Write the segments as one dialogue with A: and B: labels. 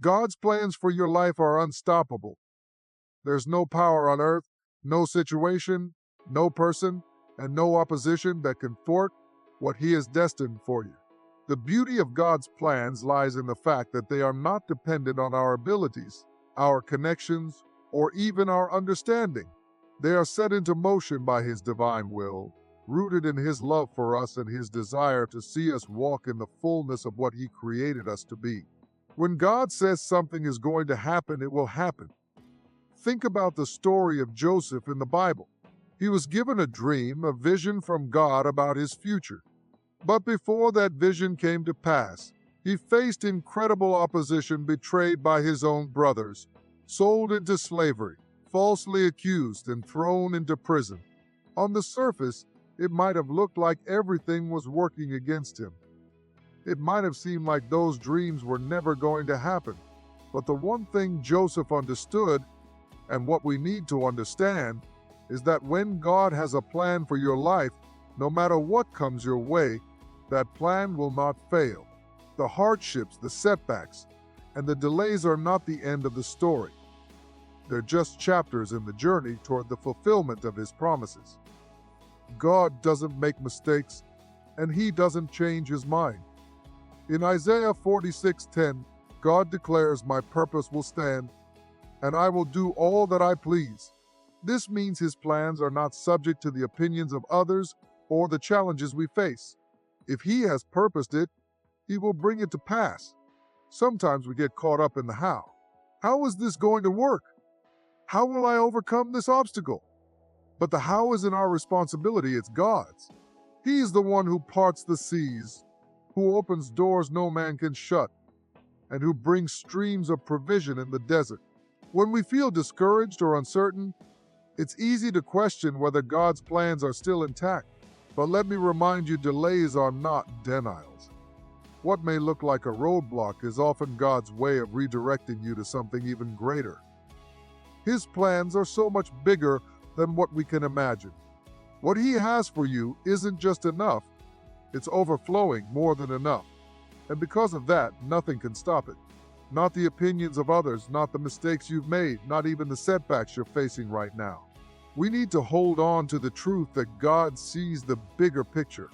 A: God's plans for your life are unstoppable. There's no power on earth, no situation, no person, and no opposition that can thwart what He has destined for you. The beauty of God's plans lies in the fact that they are not dependent on our abilities, our connections, or even our understanding. They are set into motion by His divine will, rooted in His love for us and His desire to see us walk in the fullness of what He created us to be. When God says something is going to happen, it will happen. Think about the story of Joseph in the Bible. He was given a dream, a vision from God about his future. But before that vision came to pass, he faced incredible opposition, betrayed by his own brothers, sold into slavery, falsely accused, and thrown into prison. On the surface, it might have looked like everything was working against him. It might have seemed like those dreams were never going to happen. But the one thing Joseph understood, and what we need to understand, is that when God has a plan for your life, no matter what comes your way, that plan will not fail. The hardships, the setbacks, and the delays are not the end of the story. They're just chapters in the journey toward the fulfillment of His promises. God doesn't make mistakes, and He doesn't change His mind. In Isaiah 46:10, God declares, "My purpose will stand, and I will do all that I please." This means His plans are not subject to the opinions of others or the challenges we face. If He has purposed it, He will bring it to pass. Sometimes we get caught up in the how. How is this going to work? How will I overcome this obstacle? But the how isn't our responsibility, it's God's. He is the one who parts the seas, who opens doors no man can shut, and who brings streams of provision in the desert. When we feel discouraged or uncertain, it's easy to question whether God's plans are still intact. But let me remind you, delays are not denials. What may look like a roadblock is often God's way of redirecting you to something even greater. His plans are so much bigger than what we can imagine. What He has for you isn't just enough, it's overflowing more than enough. And because of that, nothing can stop it. Not the opinions of others, not the mistakes you've made, not even the setbacks you're facing right now. We need to hold on to the truth that God sees the bigger picture.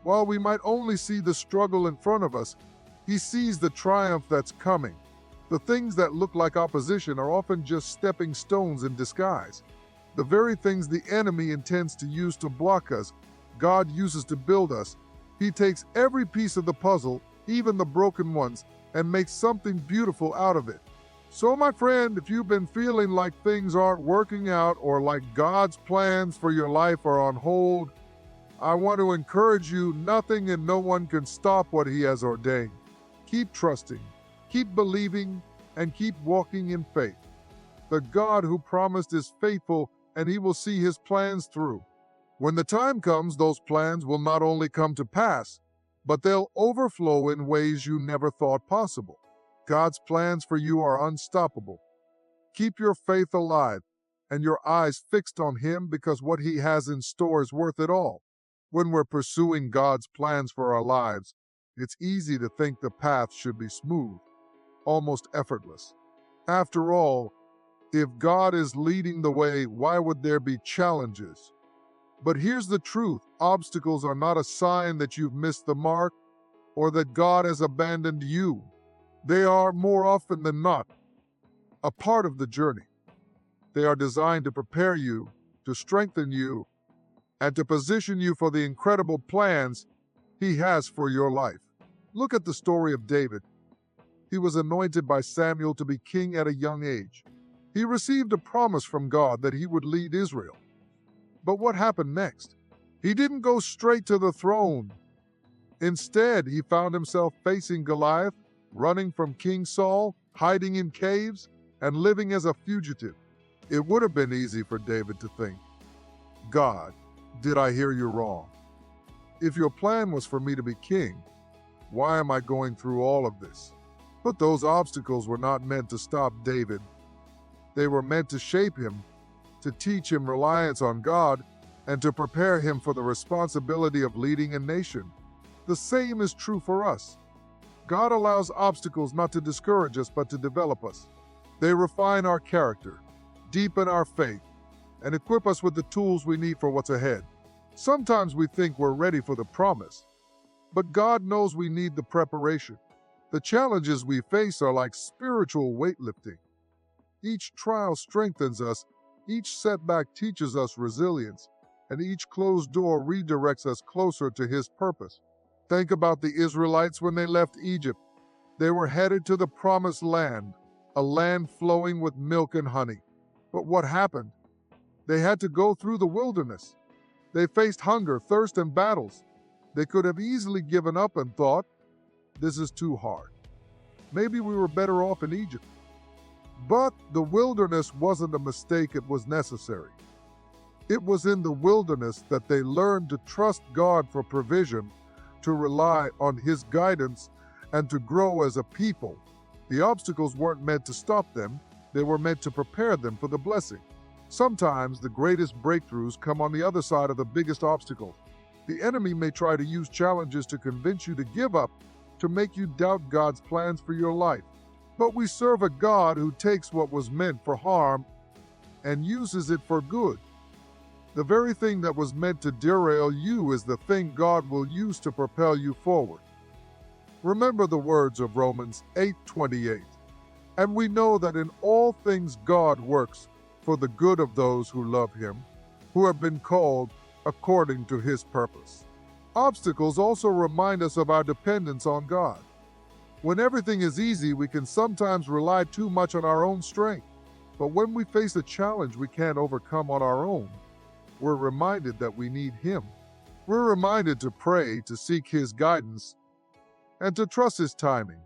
A: While we might only see the struggle in front of us, He sees the triumph that's coming. The things that look like opposition are often just stepping stones in disguise. The very things the enemy intends to use to block us, God uses to build us. He takes every piece of the puzzle, even the broken ones, and makes something beautiful out of it. So, my friend, if you've been feeling like things aren't working out or like God's plans for your life are on hold, I want to encourage you, nothing and no one can stop what He has ordained. Keep trusting, keep believing, and keep walking in faith. The God who promised is faithful, and He will see His plans through. When the time comes, those plans will not only come to pass, but they'll overflow in ways you never thought possible. God's plans for you are unstoppable. Keep your faith alive and your eyes fixed on Him, because what He has in store is worth it all. When we're pursuing God's plans for our lives, it's easy to think the path should be smooth, almost effortless. After all, if God is leading the way, why would there be challenges? But here's the truth: obstacles are not a sign that you've missed the mark or that God has abandoned you. They are, more often than not, a part of the journey. They are designed to prepare you, to strengthen you, and to position you for the incredible plans He has for your life. Look at the story of David. He was anointed by Samuel to be king at a young age. He received a promise from God that he would lead Israel. But what happened next? He didn't go straight to the throne. Instead, he found himself facing Goliath, running from King Saul, hiding in caves, and living as a fugitive. It would have been easy for David to think, "God, did I hear you wrong? If your plan was for me to be king, why am I going through all of this?" But those obstacles were not meant to stop David. They were meant to shape him, to teach him reliance on God, and to prepare him for the responsibility of leading a nation. The same is true for us. God allows obstacles not to discourage us, but to develop us. They refine our character, deepen our faith, and equip us with the tools we need for what's ahead. Sometimes we think we're ready for the promise, but God knows we need the preparation. The challenges we face are like spiritual weightlifting. Each trial strengthens us, each setback teaches us resilience, and each closed door redirects us closer to His purpose. Think about the Israelites when they left Egypt. They were headed to the promised land, a land flowing with milk and honey. But what happened? They had to go through the wilderness. They faced hunger, thirst, and battles. They could have easily given up and thought, this is too hard. Maybe we were better off in Egypt. But the wilderness wasn't a mistake, it was necessary. It was in the wilderness that they learned to trust God for provision, to rely on His guidance, and to grow as a people. The obstacles weren't meant to stop them, they were meant to prepare them for the blessing. Sometimes the greatest breakthroughs come on the other side of the biggest obstacles. The enemy may try to use challenges to convince you to give up, to make you doubt God's plans for your life. But we serve a God who takes what was meant for harm and uses it for good. The very thing that was meant to derail you is the thing God will use to propel you forward. Remember the words of Romans 8:28. And we know that in all things God works for the good of those who love Him, who have been called according to His purpose. Obstacles also remind us of our dependence on God. When everything is easy, we can sometimes rely too much on our own strength. But when we face a challenge we can't overcome on our own, we're reminded that we need Him. We're reminded to pray, to seek His guidance, and to trust His timing.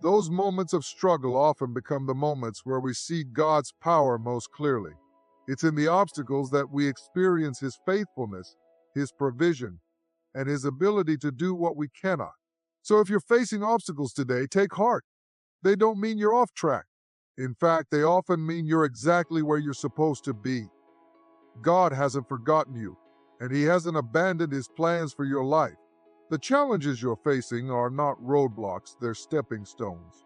A: Those moments of struggle often become the moments where we see God's power most clearly. It's in the obstacles that we experience His faithfulness, His provision, and His ability to do what we cannot. So if you're facing obstacles today, take heart. They don't mean you're off track. In fact, they often mean you're exactly where you're supposed to be. God hasn't forgotten you, and He hasn't abandoned His plans for your life. The challenges you're facing are not roadblocks, they're stepping stones.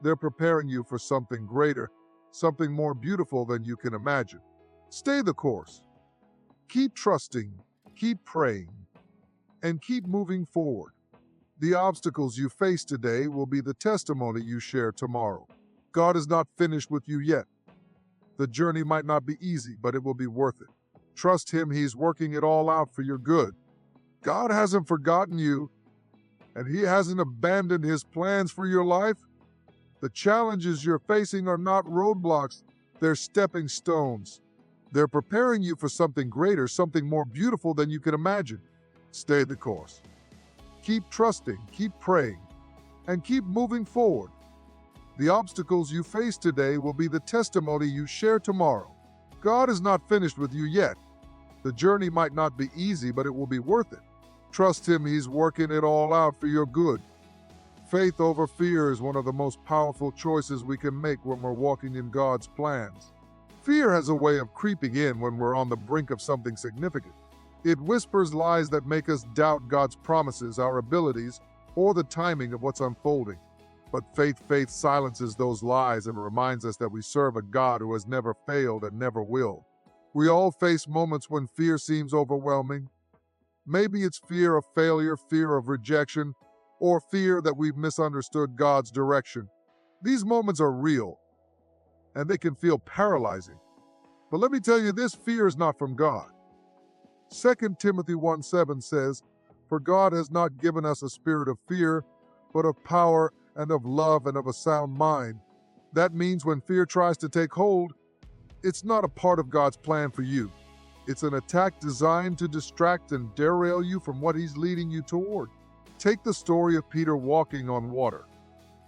A: They're preparing you for something greater, something more beautiful than you can imagine. Stay the course. Keep trusting, keep praying, and keep moving forward. The obstacles you face today will be the testimony you share tomorrow. God is not finished with you yet. The journey might not be easy, but it will be worth it. Trust Him, He's working it all out for your good. God hasn't forgotten you, and He hasn't abandoned His plans for your life. The challenges you're facing are not roadblocks, they're stepping stones. They're preparing you for something greater, something more beautiful than you can imagine. Stay the course. Keep trusting, keep praying, and keep moving forward. The obstacles you face today will be the testimony you share tomorrow. God is not finished with you yet. The journey might not be easy, but it will be worth it. Trust Him, He's working it all out for your good. Faith over fear is one of the most powerful choices we can make when we're walking in God's plans. Fear has a way of creeping in when we're on the brink of something significant. It whispers lies that make us doubt God's promises, our abilities, or the timing of what's unfolding. But faith silences those lies and reminds us that we serve a God who has never failed and never will. We all face moments when fear seems overwhelming. Maybe it's fear of failure, fear of rejection, or fear that we've misunderstood God's direction. These moments are real, and they can feel paralyzing. But let me tell you, this fear is not from God. 2 Timothy 1:7 says, "For God has not given us a spirit of fear, but of power and of love and of a sound mind." That means when fear tries to take hold, it's not a part of God's plan for you. It's an attack designed to distract and derail you from what He's leading you toward. Take the story of Peter walking on water.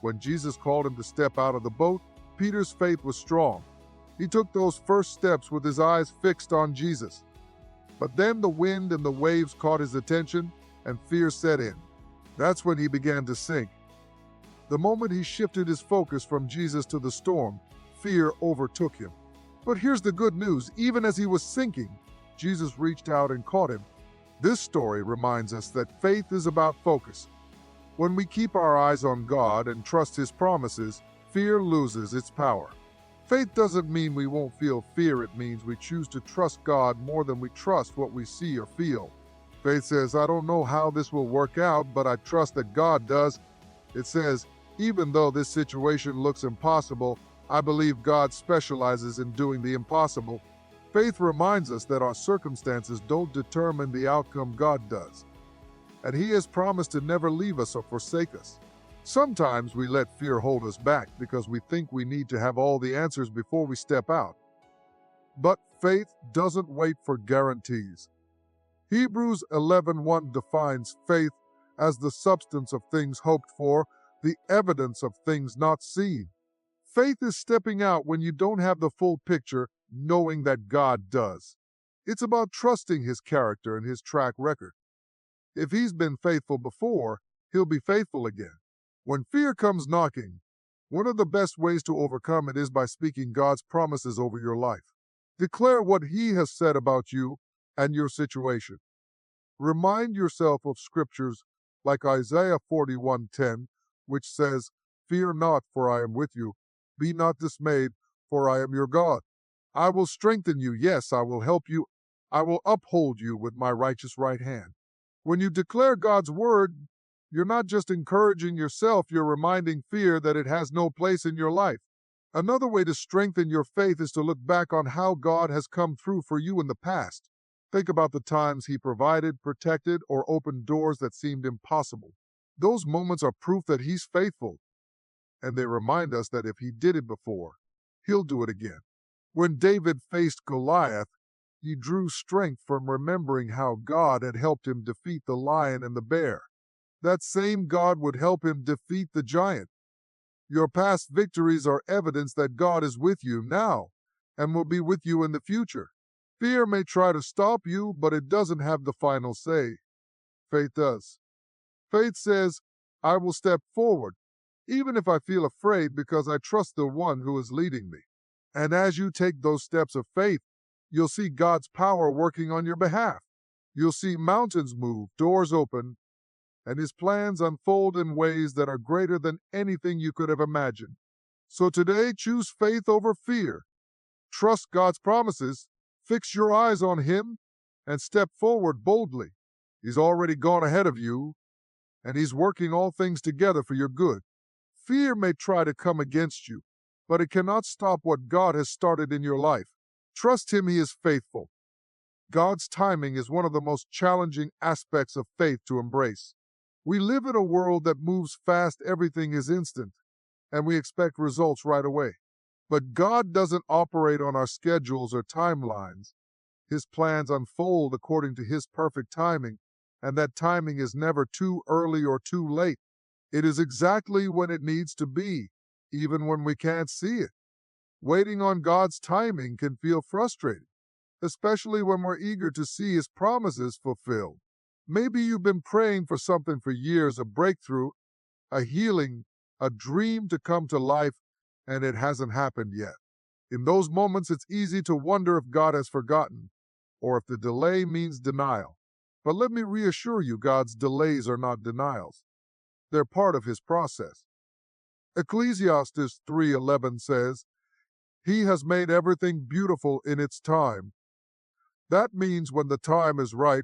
A: When Jesus called him to step out of the boat, Peter's faith was strong. He took those first steps with his eyes fixed on Jesus. But then the wind and the waves caught his attention, and fear set in. That's when he began to sink. The moment he shifted his focus from Jesus to the storm, fear overtook him. But here's the good news. Even as he was sinking, Jesus reached out and caught him. This story reminds us that faith is about focus. When we keep our eyes on God and trust His promises, fear loses its power. Faith doesn't mean we won't feel fear. It means we choose to trust God more than we trust what we see or feel. Faith says, I don't know how this will work out, but I trust that God does. It says, even though this situation looks impossible, I believe God specializes in doing the impossible. Faith reminds us that our circumstances don't determine the outcome. God does. And He has promised to never leave us or forsake us. Sometimes we let fear hold us back because we think we need to have all the answers before we step out. But faith doesn't wait for guarantees. Hebrews 11:1 defines faith as the substance of things hoped for, the evidence of things not seen. Faith is stepping out when you don't have the full picture, knowing that God does. It's about trusting His character and His track record. If He's been faithful before, He'll be faithful again. When fear comes knocking, one of the best ways to overcome it is by speaking God's promises over your life. Declare what He has said about you and your situation. Remind yourself of scriptures like Isaiah 41:10, which says, Fear not, for I am with you. Be not dismayed, for I am your God. I will strengthen you. Yes, I will help you. I will uphold you with my righteous right hand. When you declare God's word, you're not just encouraging yourself, you're reminding fear that it has no place in your life. Another way to strengthen your faith is to look back on how God has come through for you in the past. Think about the times He provided, protected, or opened doors that seemed impossible. Those moments are proof that He's faithful, and they remind us that if He did it before, He'll do it again. When David faced Goliath, he drew strength from remembering how God had helped him defeat the lion and the bear. That same God would help him defeat the giant. Your past victories are evidence that God is with you now and will be with you in the future. Fear may try to stop you, but it doesn't have the final say. Faith does. Faith says, I will step forward, even if I feel afraid, because I trust the one who is leading me. And as you take those steps of faith, you'll see God's power working on your behalf. You'll see mountains move, doors open, and His plans unfold in ways that are greater than anything you could have imagined. So today, choose faith over fear. Trust God's promises, fix your eyes on Him, and step forward boldly. He's already gone ahead of you, and He's working all things together for your good. Fear may try to come against you, but it cannot stop what God has started in your life. Trust Him, He is faithful. God's timing is one of the most challenging aspects of faith to embrace. We live in a world that moves fast, everything is instant, and we expect results right away. But God doesn't operate on our schedules or timelines. His plans unfold according to His perfect timing, and that timing is never too early or too late. It is exactly when it needs to be, even when we can't see it. Waiting on God's timing can feel frustrating, especially when we're eager to see His promises fulfilled. Maybe you've been praying for something for years, a breakthrough, a healing, a dream to come to life, and it hasn't happened yet. In those moments, it's easy to wonder if God has forgotten, or if the delay means denial. But let me reassure you, God's delays are not denials. They're part of His process. Ecclesiastes 3:11 says, He has made everything beautiful in its time. That means when the time is right,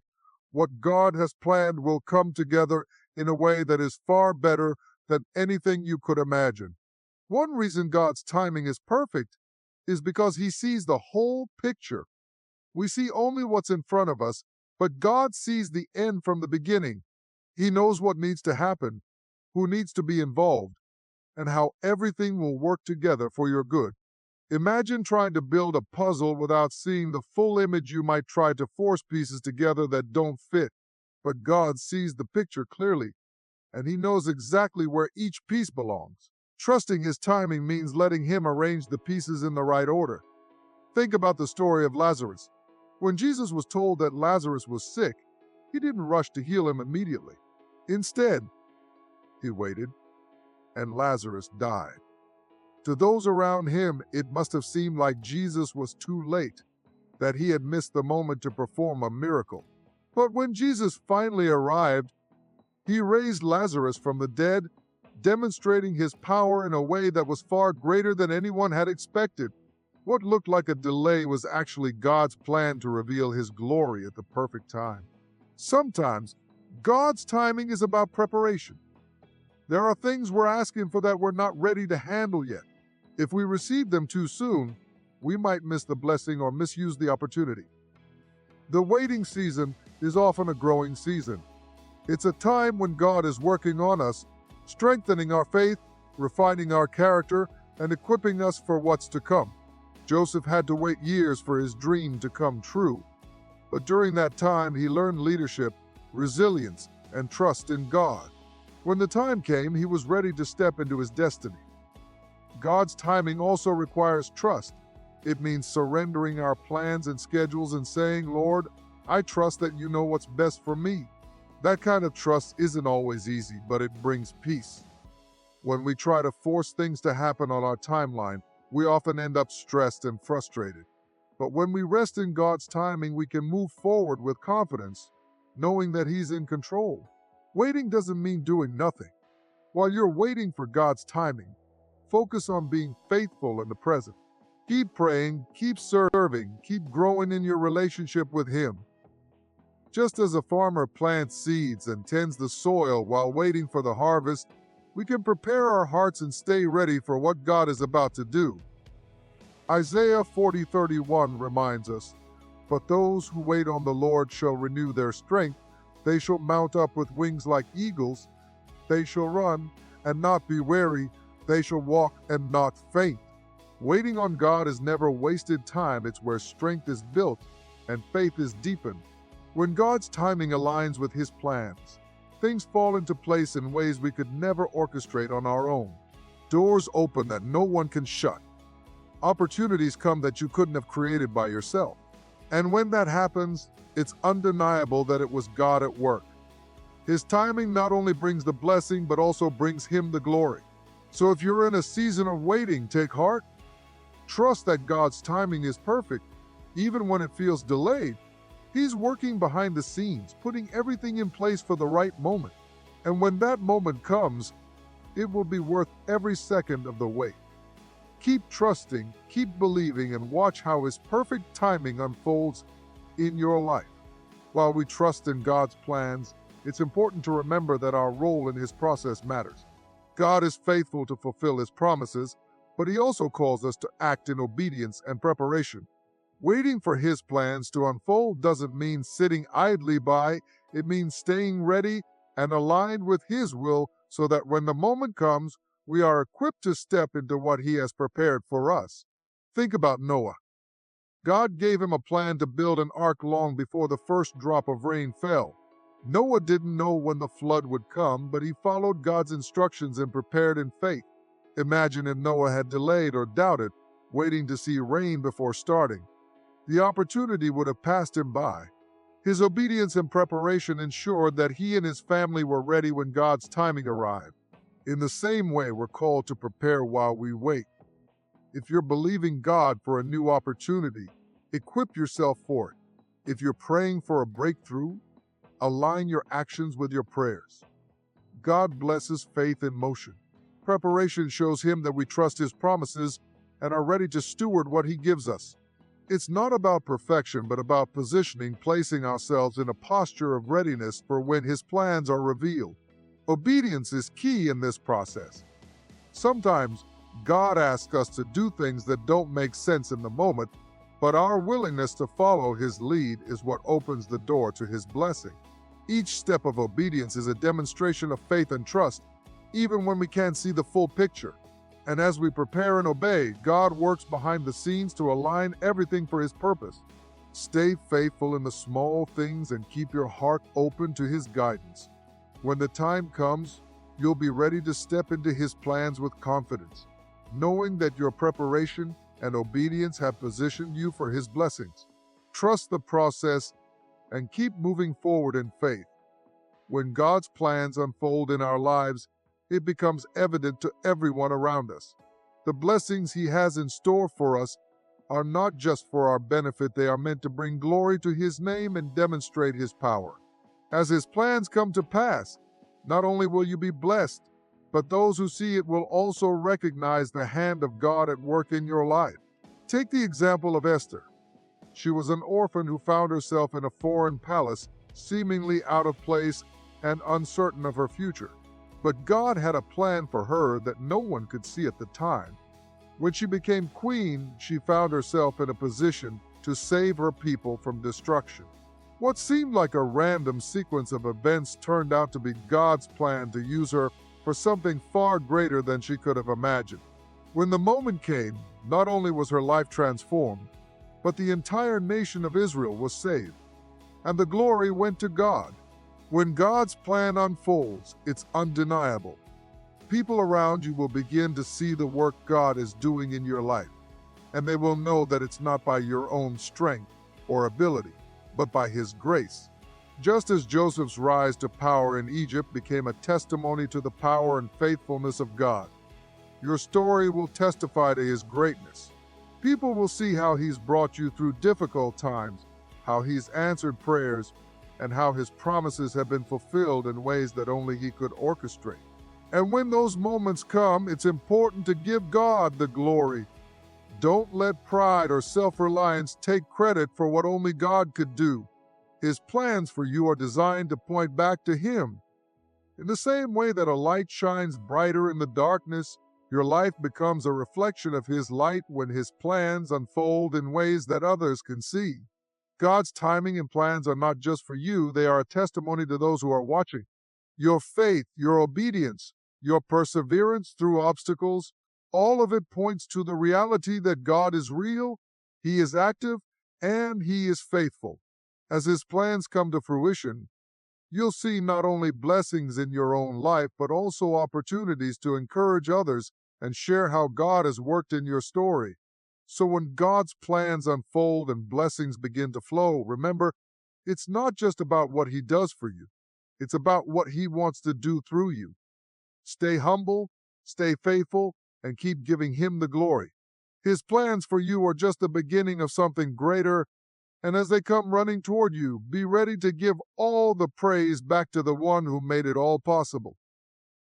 A: what God has planned will come together in a way that is far better than anything you could imagine. One reason God's timing is perfect is because He sees the whole picture. We see only what's in front of us, but God sees the end from the beginning. He knows what needs to happen, who needs to be involved, and how everything will work together for your good. Imagine trying to build a puzzle without seeing the full image. You might try to force pieces together that don't fit, but God sees the picture clearly, and He knows exactly where each piece belongs. Trusting His timing means letting Him arrange the pieces in the right order. Think about the story of Lazarus. When Jesus was told that Lazarus was sick, He didn't rush to heal him immediately. Instead, He waited, and Lazarus died. To those around Him, it must have seemed like Jesus was too late, that He had missed the moment to perform a miracle. But when Jesus finally arrived, He raised Lazarus from the dead, demonstrating his power in a way that was far greater than anyone had expected. What looked like a delay was actually God's plan to reveal his glory at the perfect time. Sometimes, God's timing is about preparation. There are things we're asking for that we're not ready to handle yet. If we receive them too soon, we might miss the blessing or misuse the opportunity. The waiting season is often a growing season. It's a time when God is working on us, strengthening our faith, refining our character, and equipping us for what's to come. Joseph had to wait years for his dream to come true. But during that time, he learned leadership, resilience, and trust in God. When the time came, he was ready to step into his destiny. God's timing also requires trust. It means surrendering our plans and schedules and saying, "Lord, I trust that you know what's best for me." That kind of trust isn't always easy, but it brings peace. When we try to force things to happen on our timeline, we often end up stressed and frustrated. But when we rest in God's timing, we can move forward with confidence, knowing that He's in control. Waiting doesn't mean doing nothing. While you're waiting for God's timing, focus on being faithful in the present. Keep praying, keep serving, keep growing in your relationship with Him. Just as a farmer plants seeds and tends the soil while waiting for the harvest, we can prepare our hearts and stay ready for what God is about to do. Isaiah 40:31 reminds us, "But those who wait on the Lord shall renew their strength. They shall mount up with wings like eagles. They shall run and not be weary. They shall walk and not faint." Waiting on God is never wasted time. It's where strength is built and faith is deepened. When God's timing aligns with His plans, things fall into place in ways we could never orchestrate on our own. Doors open that no one can shut. Opportunities come that you couldn't have created by yourself. And when that happens, it's undeniable that it was God at work. His timing not only brings the blessing, but also brings Him the glory. So if you're in a season of waiting, take heart. Trust that God's timing is perfect, even when it feels delayed. He's working behind the scenes, putting everything in place for the right moment. And when that moment comes, it will be worth every second of the wait. Keep trusting, keep believing, and watch how His perfect timing unfolds in your life. While we trust in God's plans, it's important to remember that our role in His process matters. God is faithful to fulfill His promises, but He also calls us to act in obedience and preparation. Waiting for His plans to unfold doesn't mean sitting idly by. It means staying ready and aligned with His will so that when the moment comes, we are equipped to step into what He has prepared for us. Think about Noah. God gave him a plan to build an ark long before the first drop of rain fell. Noah didn't know when the flood would come, but he followed God's instructions and prepared in faith. Imagine if Noah had delayed or doubted, waiting to see rain before starting. The opportunity would have passed him by. His obedience and preparation ensured that he and his family were ready when God's timing arrived. In the same way, we're called to prepare while we wait. If you're believing God for a new opportunity, equip yourself for it. If you're praying for a breakthrough, align your actions with your prayers. God blesses faith in motion. Preparation shows Him that we trust His promises and are ready to steward what He gives us. It's not about perfection, but about positioning, placing ourselves in a posture of readiness for when His plans are revealed. Obedience is key in this process. Sometimes, God asks us to do things that don't make sense in the moment, but our willingness to follow His lead is what opens the door to His blessing. Each step of obedience is a demonstration of faith and trust, even when we can't see the full picture. And as we prepare and obey, God works behind the scenes to align everything for His purpose. Stay faithful in the small things and keep your heart open to His guidance. When the time comes, you'll be ready to step into His plans with confidence, knowing that your preparation and obedience have positioned you for His blessings. Trust the process and keep moving forward in faith. When God's plans unfold in our lives, it becomes evident to everyone around us. The blessings He has in store for us are not just for our benefit, they are meant to bring glory to His name and demonstrate His power. As His plans come to pass, Not only will you be blessed, but those who see it will also recognize the hand of God at work in your life. Take the example of Esther. She was an orphan who found herself in a foreign palace, seemingly out of place and uncertain of her future. But God had a plan for her that no one could see at the time. When she became queen, she found herself in a position to save her people from destruction. What seemed like a random sequence of events turned out to be God's plan to use her for something far greater than she could have imagined. When the moment came, not only was her life transformed, but the entire nation of Israel was saved, and the glory went to God. When God's plan unfolds, it's undeniable. People around you will begin to see the work God is doing in your life, and they will know that it's not by your own strength or ability, but by His grace. Just as Joseph's rise to power in Egypt became a testimony to the power and faithfulness of God, your story will testify to His greatness. People will see how He's brought you through difficult times, how He's answered prayers, and how His promises have been fulfilled in ways that only He could orchestrate. And when those moments come, it's important to give God the glory. Don't let pride or self-reliance take credit for what only God could do. His plans for you are designed to point back to Him. In the same way that a light shines brighter in the darkness, your life becomes a reflection of His light when His plans unfold in ways that others can see. God's timing and plans are not just for you, they are a testimony to those who are watching. Your faith, your obedience, your perseverance through obstacles, all of it points to the reality that God is real, He is active, and He is faithful. As His plans come to fruition, you'll see not only blessings in your own life, but also opportunities to encourage others and share how God has worked in your story. So when God's plans unfold and blessings begin to flow, remember, it's not just about what He does for you. It's about what He wants to do through you. Stay humble, stay faithful, and keep giving Him the glory. His plans for you are just the beginning of something greater, and as they come running toward you, be ready to give all the praise back to the one who made it all possible.